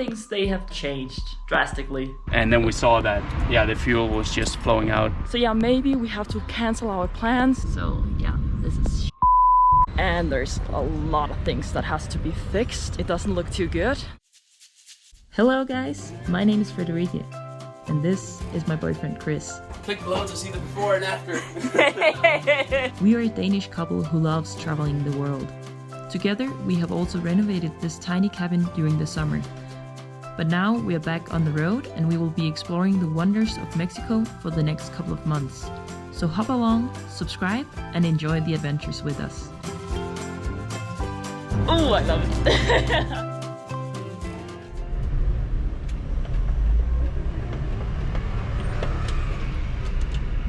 Things, they have changed drastically. And then we saw that, yeah, the fuel was just flowing out. So yeah, maybe we have to cancel our plans. So yeah, this is and there's a lot of things that has to be fixed. It doesn't look too good. Hello guys, my name is Frederica and this is my boyfriend Chris. Click below to see the before and after. We are a Danish couple who loves traveling the world. Together we have also renovated this tiny cabin during the summer. But now we are back on the road and we will be exploring the wonders of Mexico for the next couple of months. So hop along, subscribe and enjoy the adventures with us. Oh, I love it!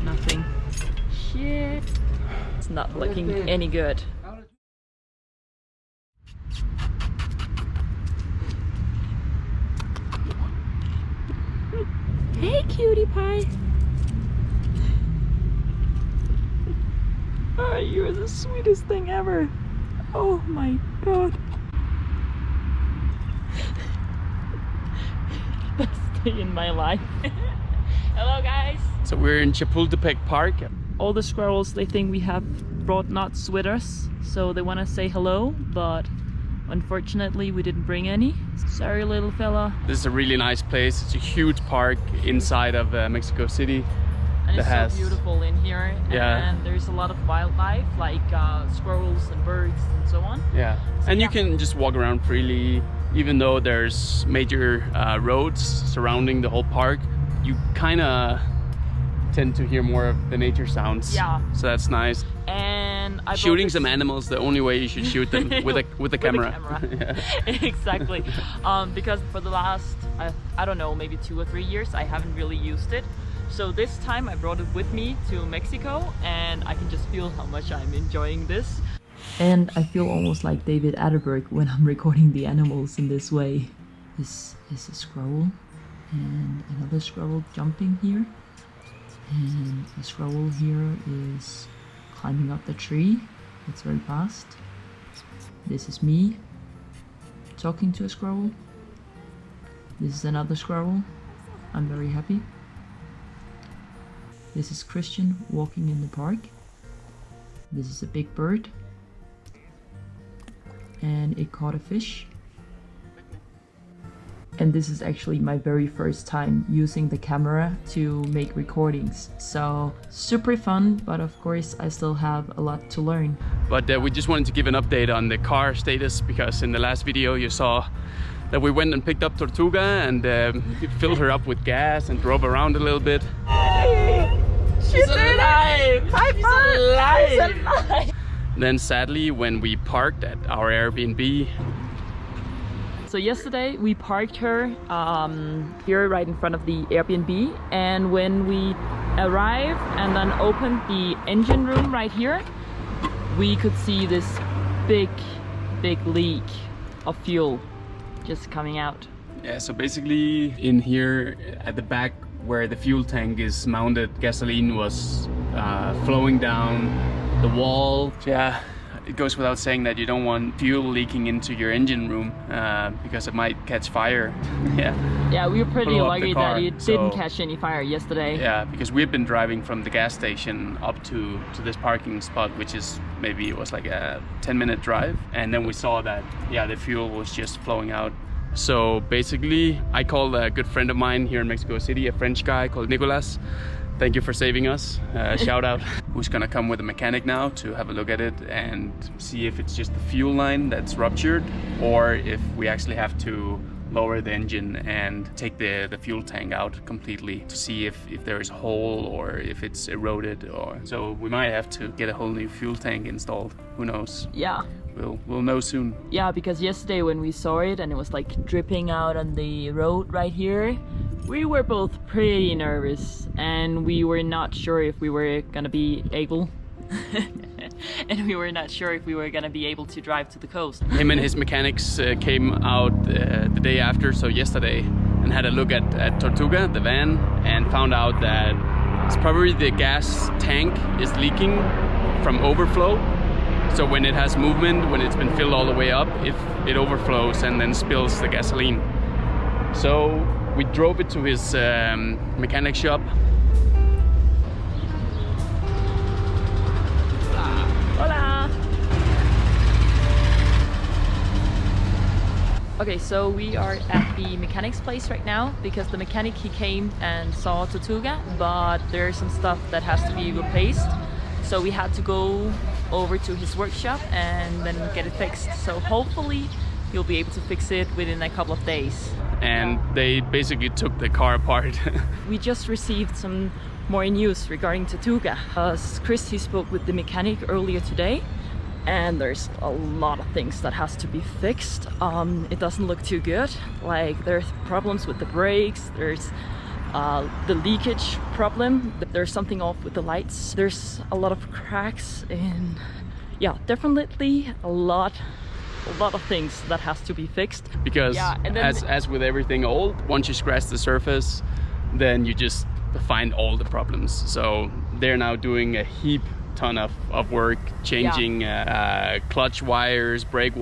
Nothing. Shit. It's not looking any good. Hey, cutie pie. Oh, you're the sweetest thing ever. Oh my god. Best day in my life. Hello guys. So we're in Chapultepec Park. All the squirrels, they think we have brought nuts with us, so they want to say hello, but unfortunately we didn't bring any. Sorry little fella. This is a really nice place. It's a huge park inside of Mexico City. And it's so beautiful in here. Yeah. And there's a lot of wildlife like squirrels and birds and so on. Yeah. So, and you can just walk around freely, even though there's major roads surrounding the whole park. You kind of tend to hear more of the nature sounds. Yeah. So that's nice. And I shooting some animals, the only way you should shoot them with a camera. Yeah. Exactly. Because for the last I don't know, maybe 2 or 3 years I haven't really used it. So this time I brought it with me to Mexico and I can just feel how much I'm enjoying this. And I feel almost like David Attenborough when I'm recording the animals in this way. This is a squirrel and another squirrel jumping here. And the squirrel here is climbing up the tree. It's very fast. This is me talking to a squirrel. This is another squirrel. I'm very happy. This is Christian walking in the park. This is a big bird. And it caught a fish. And this is actually my very first time using the camera to make recordings. So super fun, but of course I still have a lot to learn. But we just wanted to give an update on the car status, because in the last video you saw that we went and picked up Tortuga and filled her up with gas and drove around a little bit. Hey, she's alive! She's alive! She's alive! Then sadly, when we parked at our Airbnb, so yesterday we parked her here right in front of the Airbnb, and when we arrived and then opened the engine room right here, we could see this big leak of fuel just coming out. Yeah, so basically in here at the back where the fuel tank is mounted, gasoline was flowing down the wall. Yeah. It goes without saying that you don't want fuel leaking into your engine room because it might catch fire. Yeah, we were pretty lucky that it didn't catch any fire yesterday. Yeah, because we've been driving from the gas station up to this parking spot, which is maybe it was like a 10-minute drive, and then we saw that the fuel was just flowing out. So basically I called a good friend of mine here in Mexico City, a French guy called Nicolas. Thank you for saving us. Shout out. Who's gonna come with a mechanic now to have a look at it and see if it's just the fuel line that's ruptured, or if we actually have to lower the engine and take the fuel tank out completely to see if there is a hole or if it's eroded, or so we might have to get a whole new fuel tank installed. Who knows? Yeah. We'll know soon. Yeah, because yesterday when we saw it and it was like dripping out on the road right here, we were both pretty nervous and we were not sure if we were gonna be able and we were not sure if we were gonna be able to drive to the coast. Him and his mechanics came out the day after, so yesterday, and had a look at Tortuga, the van, and found out that it's probably the gas tank is leaking from overflow. So when it has movement, when it's been filled all the way up, if it overflows and then spills the gasoline. So we drove it to his mechanic shop. Hola! Okay, so we are at the mechanic's place right now because the mechanic, he came and saw Tortuga, but there's some stuff that has to be replaced. So we had to go over to his workshop and then get it fixed. So hopefully he'll be able to fix it within a couple of days. And they basically took the car apart. We just received some more news regarding Tortuga. Chris, he spoke with the mechanic earlier today, and there's a lot of things that has to be fixed. It doesn't look too good. Like, there's problems with the brakes, there's the leakage problem, there's something off with the lights, there's a lot of cracks in, yeah, definitely a lot of things that has to be fixed. Because yeah, and then as with everything old, once you scratch the surface, then you just find all the problems. So they're now doing a ton of work, changing clutch wires, brake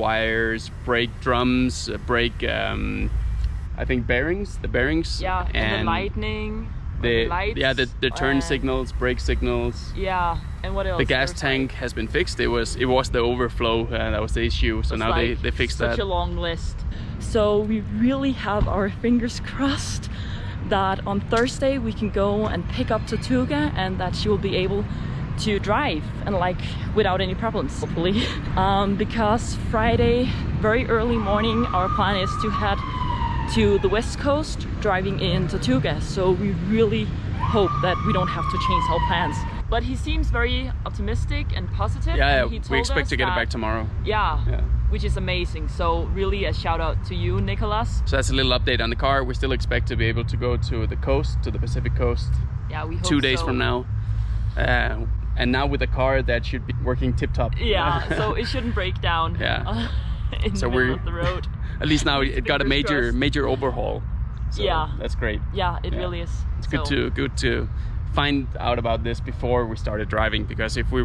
drums, brake I think bearings, the bearings, yeah, and the lightning, the lights, yeah, the turn signals, brake signals. Yeah, and what else? The gas tank has been fixed. It was the overflow that was the issue. So now like they fixed that. Such a long list. So we really have our fingers crossed that on Thursday we can go and pick up Tortuga and that she will be able to drive and like without any problems, hopefully. Because Friday, very early morning, our plan is to head to the west coast, driving in Tortuga. So we really hope that we don't have to change our plans. But he seems very optimistic and positive. Yeah, and he told we expect us to get it that, back tomorrow. Yeah, which is amazing. So really a shout out to you, Nicholas. So that's a little update on the car. We still expect to be able to go to the coast, to the Pacific coast. Yeah, we hope 2 days so. from now. And now with a car that should be working tip top. Yeah, so it shouldn't break down. Yeah. In the middle of the road. At least now it got a major overhaul. So yeah, that's great. Yeah, it really is. It's good to find out about this before we started driving, because if we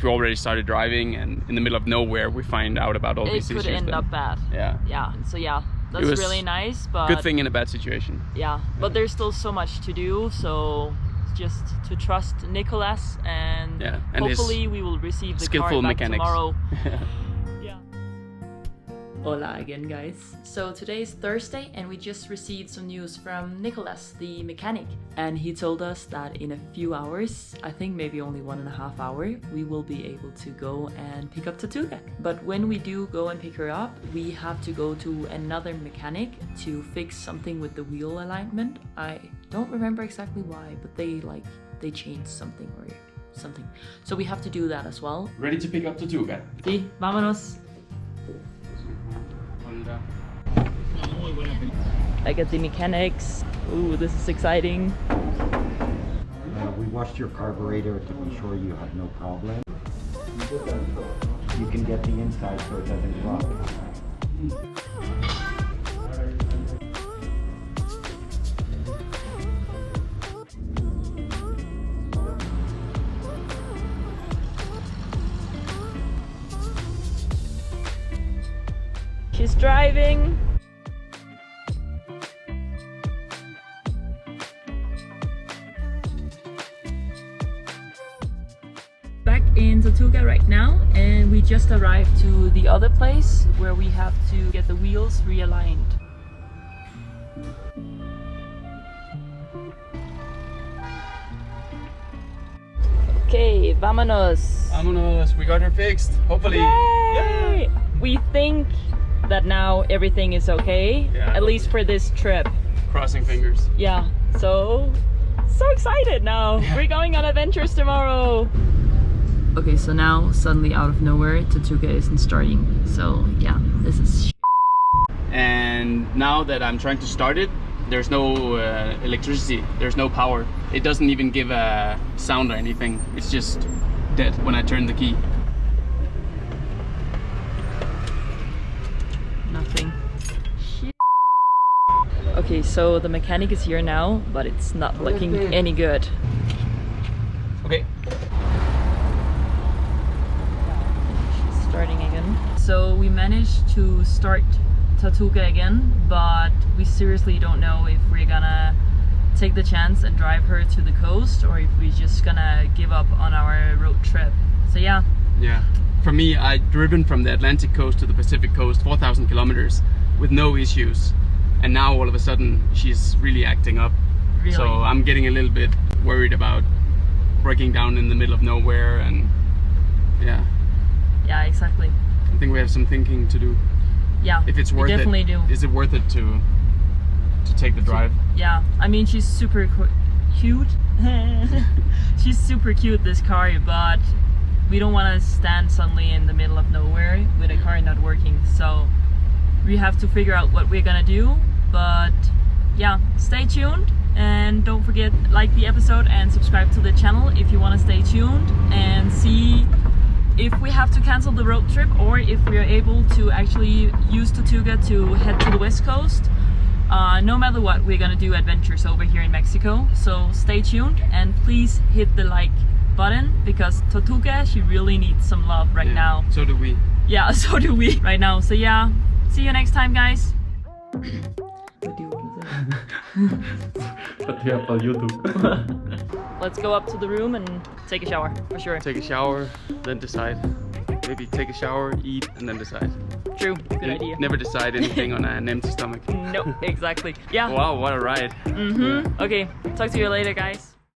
already started driving and in the middle of nowhere we find out about all these issues, it could end up bad. Yeah. So yeah, that's really nice, but good thing in a bad situation. Yeah, but there's still so much to do, so just to trust Nicholas and hopefully we will receive the car back tomorrow. Hola again, guys. So today is Thursday and we just received some news from Nicholas, the mechanic. And he told us that in a few hours, I think maybe only 1.5 hours, we will be able to go and pick up Tortuga. But when we do go and pick her up, we have to go to another mechanic to fix something with the wheel alignment. I don't remember exactly why, but they changed something or something. So we have to do that as well. Ready to pick up Tortuga? Sí, vámonos. Like at the mechanics. Ooh, this is exciting. We washed your carburetor to be sure you have no problem. You can get the inside so it doesn't rot. She's driving. Back in Tortuga right now, and we just arrived to the other place where we have to get the wheels realigned. Okay, vámonos. Vámonos, we got her fixed, hopefully. Yay! We think that now everything is okay, at least for this trip. Crossing fingers. Yeah, so excited now. We're going on adventures tomorrow. Okay, so now suddenly out of nowhere Tortuga isn't starting, so yeah, this is and now that I'm trying to start it, there's no electricity, there's no power. It doesn't even give a sound or anything. It's just dead when I turn the key. Nothing. Okay, so the mechanic is here now, but it's not looking any good. Okay. Starting again. So we managed to start Tortuga again, but we seriously don't know if we're gonna take the chance and drive her to the coast or if we're just gonna give up on our road trip. So yeah. Yeah. For me, I'd driven from the Atlantic coast to the Pacific coast, 4,000 kilometers with no issues. And now all of a sudden she's really acting up. Really? So I'm getting a little bit worried about breaking down in the middle of nowhere, and yeah. Yeah, exactly. I think we have some thinking to do. Yeah, if it's worth we definitely it, do. Is it worth it to take the drive? Yeah, I mean she's super cute. She's super cute, this car, but we don't want to stand suddenly in the middle of nowhere with a car not working. So we have to figure out what we're gonna do. But yeah, stay tuned and don't forget, like the episode and subscribe to the channel if you want to stay tuned and see if we have to cancel the road trip or if we are able to actually use Tortuga to head to the west coast. No matter what, we're gonna do adventures over here in Mexico, so stay tuned and please hit the like button because Tortuga, she really needs some love right now. So do we. Yeah, so do we right now. So yeah, see you next time, guys. Let's go up to the room and take a shower, for sure. Take a shower, then decide. Maybe take a shower, eat, and then decide. True, good idea. Never decide anything on an empty stomach. No, exactly. Yeah. Wow, what a ride. Okay, talk to you later, guys.